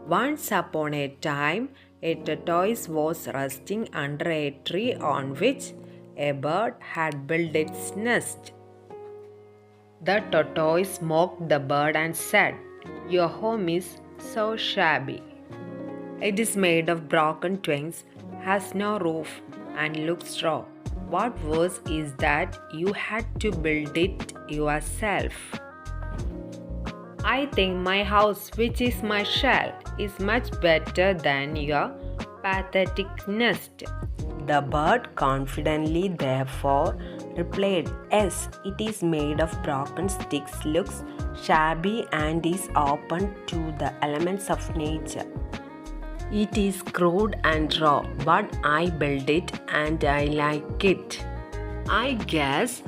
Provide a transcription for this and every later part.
Once upon a time, a tortoise was resting under a tree on which a bird had built its nest. The tortoise mocked the bird and said, "Your home is so shabby. It is made of broken twigs, has no roof, and looks raw. What worse is that you had to build it yourself. I think my house, which is my shell, is much better than your pathetic nest." The bird confidently therefore replied, "Yes, it is made of broken sticks, looks shabby, and is open to the elements of nature. It is crude and raw, but I built it and I like it. I guess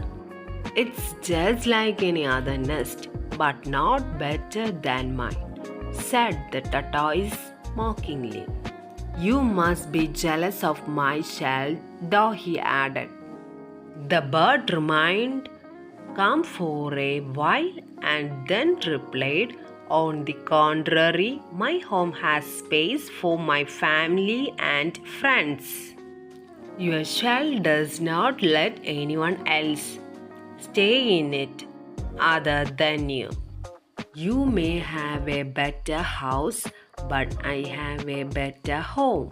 it's just like any other nest, but not better than mine," said the tortoise mockingly. "You must be jealous of my shell, though," he added. The bird remained calm for a while and then replied, "On the contrary, my home has space for my family and friends. Your shell does not let anyone else stay in it other than you. You may have a better house, but I have a better home.